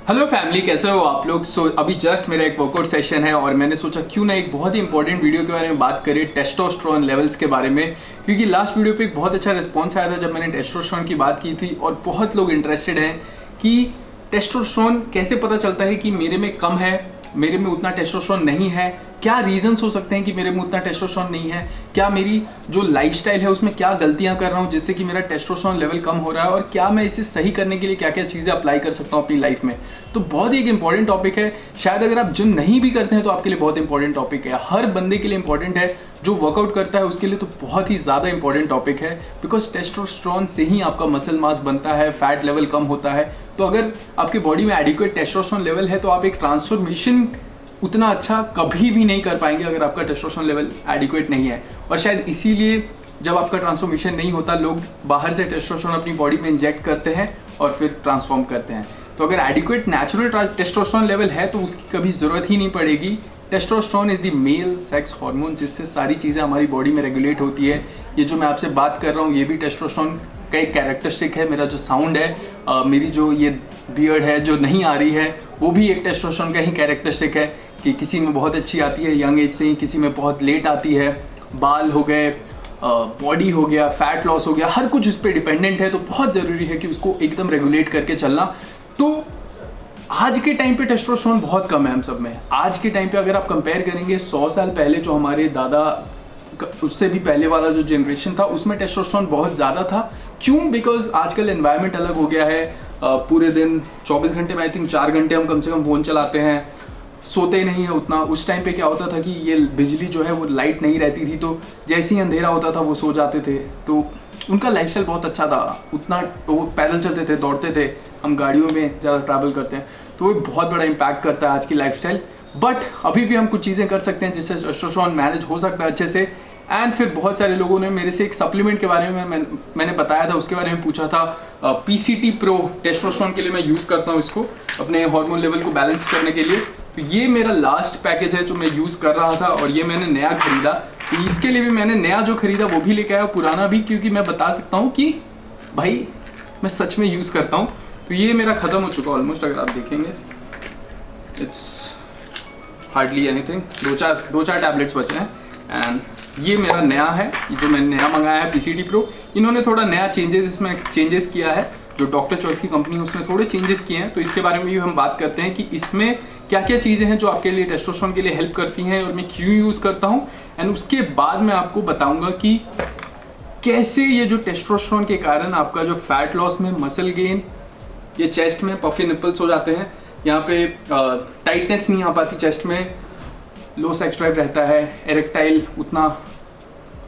Hello family, कैसे हो आप लोग। अभी जस्ट मेरा एक वर्कआउट सेशन है और मैंने सोचा क्यों ना एक बहुत ही इंपॉर्टेंट वीडियो के बारे में बात करें, टेस्टोस्टेरोन लेवल्स के बारे में। क्योंकि लास्ट वीडियो पे एक बहुत अच्छा रिस्पॉन्स आया था जब मैंने टेस्टोस्टेरोन की बात की थी और बहुत लोग इंटरेस्टेड हैं कि टेस्टोस्टेरोन कैसे पता चलता है कि मेरे में कम है, मेरे में उतना टेस्टोस्टेरोन नहीं है, क्या रीजंस हो सकते हैं कि मेरे में उतना टेस्टोस्टेरोन नहीं है, क्या मेरी जो लाइफस्टाइल है उसमें क्या गलतियां कर रहा हूं जिससे कि मेरा टेस्टोस्टेरोन लेवल कम हो रहा है, और क्या मैं इसे सही करने के लिए क्या क्या चीज़ें अप्लाई कर सकता हूं अपनी लाइफ में। तो बहुत ही एक इंपॉर्टेंट टॉपिक है। शायद अगर आप जिम नहीं भी करते हैं तो आपके लिए बहुत इंपॉर्टेंट टॉपिक है। हर बंदे के लिए इंपॉर्टेंट है, जो वर्कआउट करता है उसके लिए तो बहुत ही ज़्यादा इंपॉर्टेंट टॉपिक है। बिकॉज टेस्टोस्टेरोन से ही आपका मसल मास बनता है, फैट लेवल कम होता है। तो अगर आपकी बॉडी में एडिक्वेट टेस्टोस्टेरोन लेवल है तो आप एक ट्रांसफॉर्मेशन उतना अच्छा कभी भी नहीं कर पाएंगे अगर आपका टेस्टोस्टेरोन लेवल एडिक्वेट नहीं है। और शायद इसीलिए जब आपका ट्रांसफॉर्मेशन नहीं होता, लोग बाहर से टेस्टोस्टेरोन अपनी बॉडी में इंजेक्ट करते हैं और फिर ट्रांसफॉर्म करते हैं। तो अगर एडिक्वेट नेचुरल टेस्टोस्टेरोन लेवल है तो उसकी कभी ज़रूरत ही नहीं पड़ेगी। Testosterone is the male sex hormone, जिससे सारी चीज़ें हमारी बॉडी में रेगुलेट होती है। ये जो मैं आपसे बात कर रहा हूँ ये भी टेस्टोस्टेरोन का एक कैरेक्टरिस्टिक है। मेरा जो साउंड है, मेरी जो ये बियर्ड है जो नहीं आ रही है, वो भी एक टेस्टोस्टेरोन का ही कैरेक्टरिस्टिक है कि किसी में बहुत अच्छी आती है यंग एज से ही, किसी में बहुत लेट आती है। बाल हो गए, बॉडी हो गया, फैट लॉस हो गया, हर कुछ उस पर डिपेंडेंट है। तो बहुत ज़रूरी है कि उसको एकदम रेगुलेट करके चलना। तो आज के टाइम पे टेस्टोस्टेरोन बहुत कम है हम सब में। आज के टाइम पे अगर आप कंपेयर करेंगे 100 साल पहले जो हमारे दादा, उससे भी पहले वाला जो जनरेशन था, उसमें टेस्टोस्टेरोन बहुत ज़्यादा था। क्यों? बिकॉज आजकल एनवायरनमेंट अलग हो गया है। पूरे दिन 24 घंटे में आई थिंक 4 घंटे हम कम से कम फ़ोन चलाते हैं, सोते नहीं है उतना। उस टाइम पे क्या होता था कि ये बिजली जो है वो लाइट नहीं रहती थी, तो जैसे ही अंधेरा होता था वो सो जाते थे। तो उनका लाइफस्टाइल बहुत अच्छा था, उतना वो पैदल चलते थे, दौड़ते थे। हम गाड़ियों में ज़्यादा ट्रैवल करते हैं, तो वो बहुत बड़ा इम्पैक्ट करता है आज की लाइफस्टाइल। बट अभी भी हम कुछ चीज़ें कर सकते हैं जिससे टेस्टोस्टेरोन मैनेज हो सकता है अच्छे से। एंड फिर बहुत सारे लोगों ने मेरे से एक सप्लीमेंट के बारे में मैंने बताया था, उसके बारे में पूछा था। PCT Pro टेस्टोस्टेरोन के लिए मैं यूज़ करता हूँ इसको अपने हार्मोन लेवल को बैलेंस करने के लिए। तो ये मेरा लास्ट पैकेज है जो मैं यूज़ कर रहा था और ये मैंने नया खरीदा। तो इसके लिए भी मैंने नया जो खरीदा वो भी लेके आया, पुराना भी, क्योंकि मैं बता सकता हूँ कि भाई मैं सच में यूज़ करता हूँ। तो ये मेरा ख़त्म हो चुका ऑलमोस्ट। अगर आप देखेंगे इट्स हार्डली एनीथिंग, दो चार टैबलेट्स बचे हैं। एंड ये मेरा नया है, जो मैंने नया मंगाया है PCT Pro। इन्होंने थोड़ा नया इसमें चेंजेस किया है। जो डॉक्टर चॉइस की कंपनी है उसने थोड़े चेंजेस किए हैं, तो इसके बारे में भी हम बात करते हैं कि इसमें क्या क्या चीज़ें हैं जो आपके लिए टेस्टोस्टेरोन के लिए हेल्प करती हैं और मैं क्यों यूज़ करता हूँ। एंड उसके बाद मैं आपको बताऊँगा कि कैसे ये जो टेस्टोस्टेरोन के कारण आपका जो फैट लॉस में, मसल गेन, ये चेस्ट में पफी निपल्स हो जाते हैं, यहाँ पे टाइटनेस नहीं आ पाती चेस्ट में, लो सेक्स ड्राइव रहता है, एरेक्टाइल उतना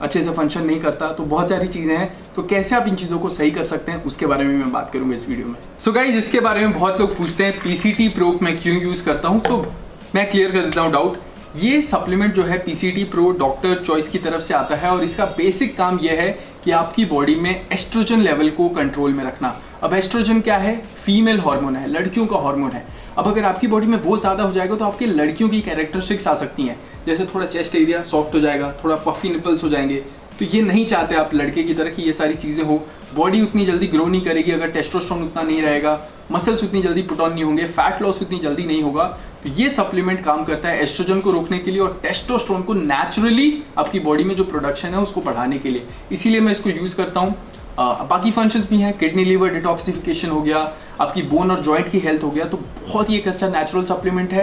अच्छे से फंक्शन नहीं करता। तो बहुत सारी चीज़ें हैं। तो कैसे आप इन चीज़ों को सही कर सकते हैं उसके बारे में मैं बात करूंगा इस वीडियो में। सो गाइस, इसके बारे में बहुत लोग पूछते हैं PCT Pro मैं क्यों यूज़ करता हूं, तो मैं क्लियर कर देता हूं डाउट। ये सप्लीमेंट जो है PCT Pro डॉक्टर चॉइस की तरफ से आता है और इसका बेसिक काम यह है कि आपकी बॉडी में एस्ट्रोजन लेवल को कंट्रोल में रखना। अब एस्ट्रोजन क्या है? फीमेल हार्मोन है, लड़कियों का हार्मोन है। अब अगर आपकी बॉडी में वो ज़्यादा हो जाएगा तो आपकी लड़कियों की कैरेक्टरिस्टिक्स आ सकती हैं, जैसे थोड़ा चेस्ट एरिया सॉफ्ट हो जाएगा, थोड़ा पफी निपल्स हो जाएंगे। तो ये नहीं चाहते आप लड़के की तरह कि ये सारी चीज़ें हो। बॉडी उतनी जल्दी ग्रो नहीं करेगी अगर टेस्टोस्टेरोन उतना नहीं रहेगा, मसल्स उतनी जल्दी पुट ऑन नहीं होंगे, फैट लॉस उतनी जल्दी नहीं होगा। तो ये सप्लीमेंट काम करता है एस्ट्रोजन को रोकने के लिए और टेस्टोस्टेरोन को नेचुरली आपकी बॉडी में जो प्रोडक्शन है उसको बढ़ाने के लिए। इसीलिए मैं इसको यूज़ करता हूँ। बाकी फंक्शंस भी हैं, किडनी लिवर डिटॉक्सिफिकेशन हो गया, आपकी बोन और जॉइंट की हेल्थ हो गया। तो बहुत ही एक अच्छा नेचुरल सप्लीमेंट है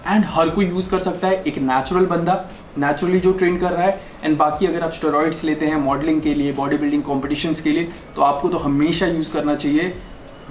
एंड हर कोई यूज़ कर सकता है। एक नेचुरल बंदा नेचुरली जो ट्रेन कर रहा है। एंड बाकी अगर आप स्टेरॉइड्स लेते हैं मॉडलिंग के लिए, बॉडी बिल्डिंग कॉम्पिटिशंस के लिए, तो आपको तो हमेशा यूज़ करना चाहिए।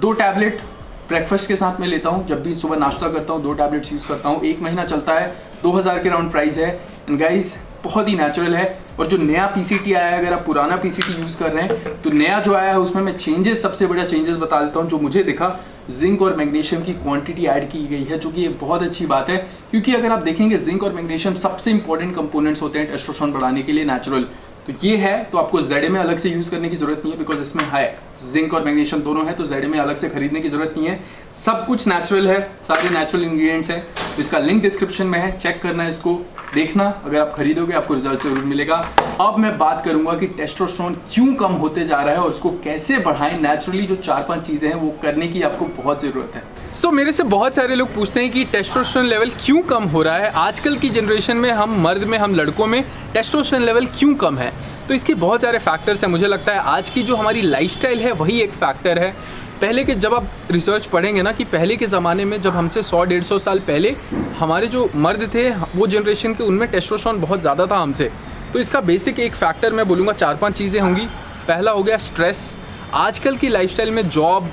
2 टैबलेट ब्रेकफास्ट के साथ में लेता हूँ, जब भी सुबह नाश्ता करता हूँ 2 टैबलेट्स यूज़ करता हूँ। 1 महीना चलता है, 2000 के राउंड प्राइस है। एंड गाइज बहुत ही नेचुरल है। और जो नया PCT आया है, अगर आप पुराना PCT यूज़ कर रहे हैं तो नया जो आया है उसमें मैं चेंजेस, सबसे बड़ा चेंजेस बता देता हूँ जो मुझे दिखा। जिंक और मैग्नीशियम की क्वांटिटी ऐड की गई है, जो कि ये बहुत अच्छी बात है। क्योंकि अगर आप देखेंगे जिंक और मैग्नीशियम सबसे इंपॉर्टेंट कंपोनेंट्स होते हैं टेस्टोस्टेरोन बढ़ाने के लिए नेचुरल। तो ये है, तो आपको ZMA अलग से यूज़ करने की ज़रूरत नहीं है, बिकॉज इसमें है जिंक और मैग्नीशियम दोनों है। तो ZMA अलग से खरीदने की ज़रूरत नहीं है, सब कुछ नेचुरल है, सारे नेचुरल इंग्रेडिएंट्स हैं। तो इसका लिंक डिस्क्रिप्शन में है, चेक करना है, इसको देखना। अगर आप खरीदोगे आपको रिजल्ट जरूर मिलेगा। अब मैं बात करूंगा कि टेस्टोस्टेरोन क्यों कम होते जा रहा है और उसको कैसे बढ़ाएं। नेचुरली जो 4-5 चीज़ें हैं वो करने की आपको बहुत ज़रूरत है। सो मेरे से बहुत सारे लोग पूछते हैं कि टेस्टोस्टेरोन लेवल क्यों कम हो रहा है आजकल की जनरेशन में, हम मर्द में, हम लड़कों में टेस्टोस्टेरोन लेवल क्यों कम है। तो इसके बहुत सारे फैक्टर्स हैं। मुझे लगता है आज की जो हमारी लाइफस्टाइल है वही एक फैक्टर है। पहले के जब आप रिसर्च पढ़ेंगे ना कि पहले के ज़माने में जब हमसे 100-150 साल पहले हमारे जो मर्द थे वो जनरेशन के, उनमें टेस्टोस्टेरोन बहुत ज़्यादा था हमसे। तो इसका बेसिक एक फैक्टर मैं बोलूँगा 4-5 चीज़ें होंगी। पहला हो गया स्ट्रेस। आजकल की लाइफस्टाइल में जॉब,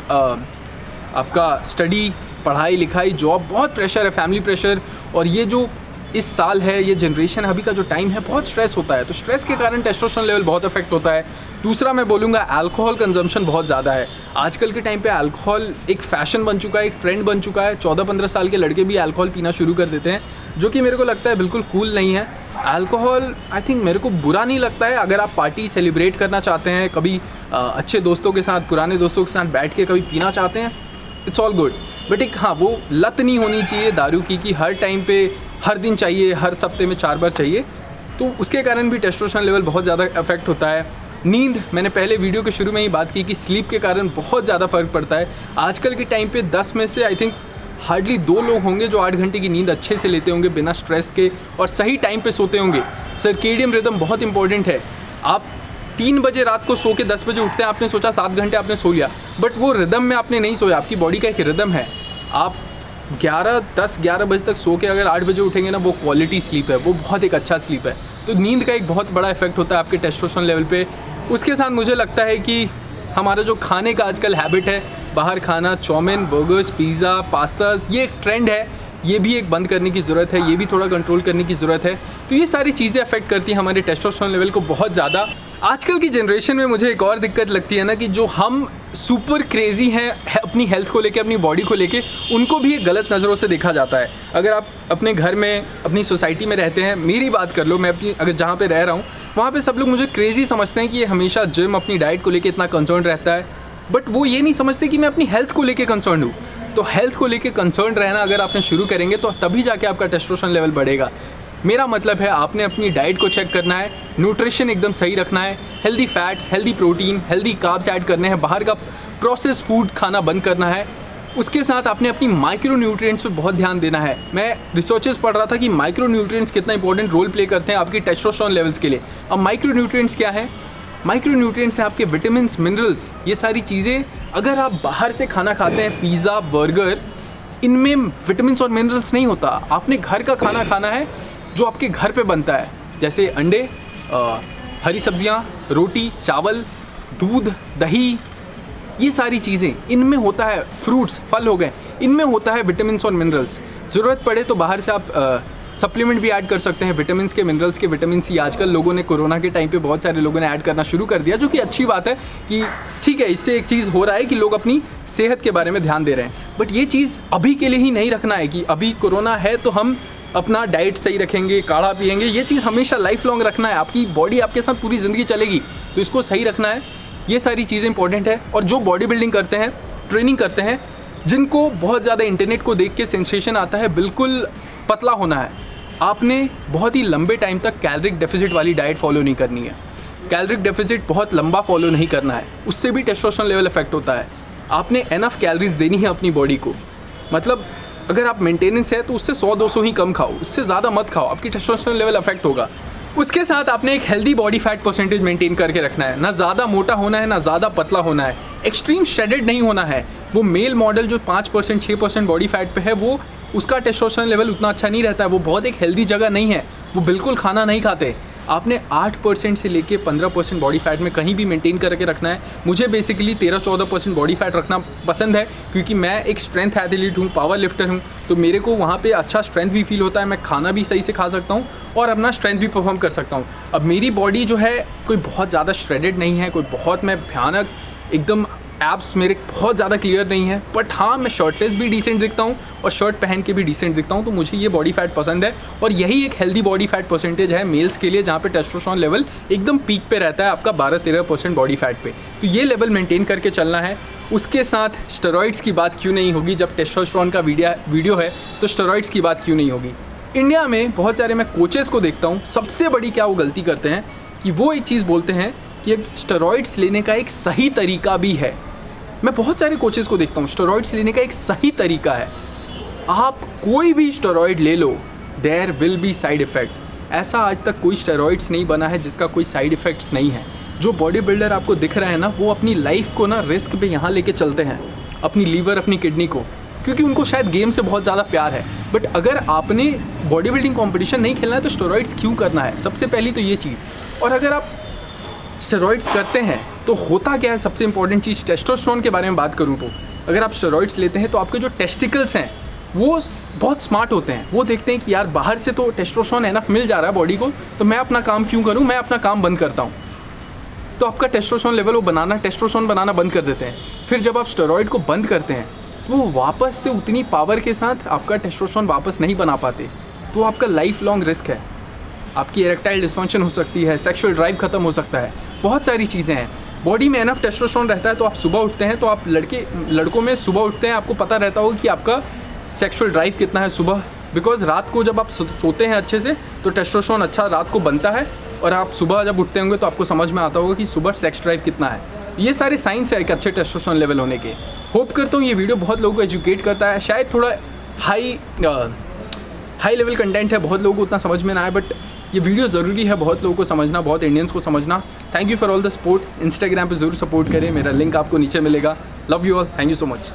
आपका स्टडी, पढ़ाई लिखाई, जॉब, बहुत प्रेशर है, फैमिली प्रेशर, और ये जो इस साल है, ये जनरेशन अभी का जो टाइम है, बहुत स्ट्रेस होता है। तो स्ट्रेस के कारण टेस्टोस्टेरोन लेवल बहुत अफेक्ट होता है। दूसरा मैं बोलूँगा अल्कोहल कंजम्पशन बहुत ज़्यादा है। आजकल के टाइम पे अल्कोहल एक फ़ैशन बन चुका है, एक ट्रेंड बन चुका है। 14-15 साल के लड़के भी अल्कोहल पीना शुरू कर देते हैं, जो कि मेरे को लगता है बिल्कुल कूल नहीं है। अल्कोहल आई थिंक मेरे को बुरा नहीं लगता है। अगर आप पार्टी सेलिब्रेट करना चाहते हैं, कभी अच्छे दोस्तों के साथ, पुराने दोस्तों के साथ बैठ के कभी पीना चाहते हैं, इट्स ऑल गुड। बट एक हाँ, वो लत नहीं होनी चाहिए दारू की कि हर टाइम पे, हर दिन चाहिए, हर हफ्ते में 4 बार चाहिए। तो उसके कारण भी टेस्टोस्टेरोन लेवल बहुत ज़्यादा अफेक्ट होता है। नींद, मैंने पहले वीडियो के शुरू में ही बात की कि स्लीप के कारण बहुत ज़्यादा फ़र्क पड़ता है। आजकल के टाइम पे 10 में से आई थिंक हार्डली 2 लोग होंगे जो 8 घंटे की नींद अच्छे से लेते होंगे बिना स्ट्रेस के, और सही टाइम पे सोते होंगे। सर्केडियन रिदम बहुत इंपॉर्टेंट है। आप 3 बजे रात को सो के 10 बजे उठते हैं, आपने सोचा 7 घंटे आपने सो लिया, बट वो रिदम में आपने नहीं सोया। आपकी बॉडी का एक रिदम है। आप 10-11 बजे तक सो के अगर 8 बजे उठेंगे ना, वो क्वालिटी स्लीप है, वो बहुत एक अच्छा स्लीप है। तो नींद का एक बहुत बड़ा इफेक्ट होता है आपके टेस्टोस्टेरोन लेवल पे। उसके साथ मुझे लगता है कि हमारा जो खाने का आजकल हैबिट है, बाहर खाना, चाउमीन, बर्गर्स, पिज़्ज़ा, पास्तास, ये एक ट्रेंड है, ये भी एक बंद करने की ज़रूरत है, ये भी थोड़ा कंट्रोल करने की ज़रूरत है। तो ये सारी चीज़ें अफेक्ट करती हैं हमारे टेस्टोस्टेरोन लेवल को बहुत ज़्यादा। आजकल की जनरेशन में मुझे एक और दिक्कत लगती है ना कि जो हम सुपर क्रेज़ी हैं अपनी हेल्थ को लेके, अपनी बॉडी को लेके, उनको भी एक गलत नज़रों से देखा जाता है। अगर आप अपने घर में, अपनी सोसाइटी में रहते हैं, मेरी बात कर लो, मैं अपनी अगर जहाँ पे रह रहा हूँ वहाँ पे सब लोग मुझे क्रेज़ी समझते हैं कि ये हमेशा जिम, अपनी डाइट को लेके इतना कंसर्न रहता है। बट वो ये नहीं समझते कि मैं अपनी हेल्थ को लेके कंसर्न हूँ। तो हेल्थ को लेके कंसर्न रहना अगर आपने शुरू करेंगे तो तभी जाके आपका टेस्टोस्टेरोन लेवल बढ़ेगा। मेरा मतलब है आपने अपनी डाइट को चेक करना है, न्यूट्रिशन एकदम सही रखना है, healthy fats, healthy protein, healthy carbs add करने हैं, बाहर का प्रोसेस फूड खाना बंद करना है। उसके साथ आपने अपनी माइक्रो न्यूट्रिएंट्स पे बहुत ध्यान देना है। मैं रिसर्चेस पढ़ रहा था कि माइक्रो न्यूट्रिएंट्स कितना इंपॉर्टेंट रोल प्ले करते हैं आपकी टेस्टोस्टेरोन लेवल्स के लिए। अब माइक्रो न्यूट्रिएंट्स क्या है? माइक्रो न्यूट्रिएंट्स है आपके विटामिन, मिनरल्स, ये सारी चीज़ें। अगर आप बाहर से खाना खाते हैं, पिज़्ज़ा, बर्गर, इनमें विटामिन और मिनरल्स नहीं होता। आपने घर का खाना खाना है जो आपके घर पे बनता है, जैसे अंडे, हरी सब्जियां, रोटी, चावल, दूध, दही, ये सारी चीज़ें, इनमें होता है, फ्रूट्स, फल हो गए, इनमें होता है विटामिन और मिनरल्स। ज़रूरत पड़े तो बाहर से आप सप्लीमेंट भी ऐड कर सकते हैं विटामिन के, मिनरल्स के। विटामिन सी आजकल लोगों ने, कोरोना के टाइम पे बहुत सारे लोगों ने ऐड करना शुरू कर दिया, जो कि अच्छी बात है कि ठीक है, इससे एक चीज़ हो रहा है कि लोग अपनी सेहत के बारे में ध्यान दे रहे हैं। बट ये चीज़ अभी के लिए ही नहीं रखना है कि अभी कोरोना है तो हम अपना डाइट सही रखेंगे, काढ़ा पिएंगे। ये चीज़ हमेशा लाइफ लॉन्ग रखना है। आपकी बॉडी आपके साथ पूरी ज़िंदगी चलेगी, तो इसको सही रखना है। ये सारी चीज़ें इंपॉर्टेंट है। और जो बॉडी बिल्डिंग करते हैं, ट्रेनिंग करते हैं, जिनको बहुत ज़्यादा इंटरनेट को देख के सेंसेशन आता है, बिल्कुल पतला होना है, आपने बहुत ही लंबे टाइम तक कैलोरिक डेफिसिट वाली डाइट फॉलो नहीं करनी है। कैलोरिक डेफिसिट बहुत लंबा फॉलो नहीं करना है, उससे भी टेस्टोस्टेरोन लेवल इफेक्ट होता है। आपने एनफ कैलोरीज देनी है अपनी बॉडी को। मतलब अगर आप मेंटेनेंस है तो उससे 100-200 ही कम खाओ, उससे ज़्यादा मत खाओ, आपकी टेस्टोस्टेरोन लेवल अफेक्ट होगा। उसके साथ आपने एक healthy body fat percentage maintain करके रखना है। ना ज़्यादा मोटा होना है, ना ज़्यादा पतला होना है, एक्सट्रीम श्रेडेड नहीं होना है। वो मेल मॉडल जो 5%, 6% बॉडी फैट पे है, वो उसका टेस्टोस्टेरोन लेवल उतना अच्छा नहीं रहता है, वो बहुत एक हेल्दी जगह नहीं है, वो बिल्कुल खाना नहीं खाते। आपने 8% से लेके 15% बॉडी फैट में कहीं भी मेंटेन करके रखना है। मुझे बेसिकली 13-14% बॉडी फैट रखना पसंद है, क्योंकि मैं एक स्ट्रेंथ एथलीट हूँ, पावर लिफ्टर हूँ, तो मेरे को वहाँ पे अच्छा स्ट्रेंथ भी फील होता है। मैं खाना भी सही से खा सकता हूँ और अपना स्ट्रेंथ भी परफॉर्म कर सकता हूँ। अब मेरी बॉडी जो है कोई बहुत ज़्यादा श्रेडेड नहीं है, कोई बहुत मैं भयानक एकदम एब्स मेरे बहुत ज़्यादा क्लियर नहीं है, बट हाँ, मैं शर्टलेस भी डिसेंट दिखता हूँ और शर्ट पहन के भी डिसेंट दिखता हूँ। तो मुझे ये बॉडी फैट पसंद है और यही एक हेल्दी बॉडी फैट परसेंटेज है मेल्स के लिए, जहाँ पे टेस्टोस्टेरोन लेवल एकदम पीक पे रहता है आपका 12-13% बॉडी फैट पे। तो ये लेवल मेंटेन करके चलना है। उसके साथ स्टेरॉइड्स की बात क्यों नहीं होगी? जब टेस्टोस्टेरोन का वीडियो है तो स्टेरॉइड्स की बात क्यों नहीं होगी? इंडिया में बहुत सारे मैं कोचेस को देखता हूँ, सबसे बड़ी क्या वो गलती करते हैं कि वो एक चीज़ बोलते हैं कि स्टेरॉइड्स लेने का एक सही तरीका भी है। मैं बहुत सारे कोचेज़ को देखता हूँ, स्टेरॉइड्स लेने का एक सही तरीका है। आप कोई भी स्टेरॉइड ले लो, there will be side effect. ऐसा आज तक कोई स्टेरॉइड्स नहीं बना है जिसका कोई साइड इफ़ेक्ट्स नहीं है। जो बॉडी बिल्डर आपको दिख रहा है ना, वो अपनी लाइफ को ना रिस्क पे यहाँ लेके चलते हैं, अपनी लीवर, अपनी किडनी को, क्योंकि उनको शायद गेम से बहुत ज़्यादा प्यार है। बट अगर आपने बॉडी बिल्डिंग कॉम्पिटिशन नहीं खेलना है तो स्टेरॉइड्स क्यों करना है? सबसे पहली तो ये चीज़। और अगर आप स्टेरॉइड्स करते हैं तो होता क्या है, सबसे इंपॉर्टेंट चीज़, टेस्टोस्टेरोन के बारे में बात करूँ तो अगर आप स्टेरॉइड्स लेते हैं तो आपके जो टेस्टिकल्स हैं वो बहुत स्मार्ट होते हैं। वो देखते हैं कि यार बाहर से तो टेस्टोस्टेरोन एनफ मिल जा रहा है बॉडी को, तो मैं अपना काम क्यों करूँ, मैं अपना काम बंद करता हूँ। तो आपका टेस्टोस्टेरोन लेवल वो टेस्टोस्टेरोन बनाना बंद कर देते हैं। फिर जब आप स्टेरॉइड को बंद करते हैं तो वो वापस से उतनी पावर के साथ आपका टेस्टोस्टेरोन वापस नहीं बना पाते, तो आपका लाइफ लॉन्ग रिस्क है। आपकी इरेक्टाइल डिस्फंक्शन हो सकती है, सेक्सुअल ड्राइव खत्म हो सकता है, बहुत सारी चीज़ें हैं। बॉडी में एनफ टेस्टोस्टेरोन रहता है तो आप सुबह उठते हैं, तो आप लड़कों में सुबह उठते हैं, आपको पता रहता होगा कि आपका सेक्सुअल ड्राइव कितना है सुबह, बिकॉज रात को जब आप सोते हैं अच्छे से तो टेस्टोस्टेरोन अच्छा रात को बनता है, और आप सुबह जब उठते होंगे तो आपको समझ में आता होगा कि सुबह सेक्स ड्राइव कितना है। ये सारे साइंस है एक अच्छे टेस्टोस्टेरोन लेवल होने के। होप करता हूँ ये वीडियो बहुत लोगों को एजुकेट करता है। शायद थोड़ा हाई लेवल कंटेंट है, बहुत लोगों को उतना समझ में ना आए, बट ये वीडियो ज़रूरी है बहुत लोगों को समझना, बहुत इंडियंस को समझना। Thank you for all the support. Instagram पे ज़रूर सपोर्ट करें, मेरा लिंक आपको नीचे मिलेगा। Love you all, thank you so much.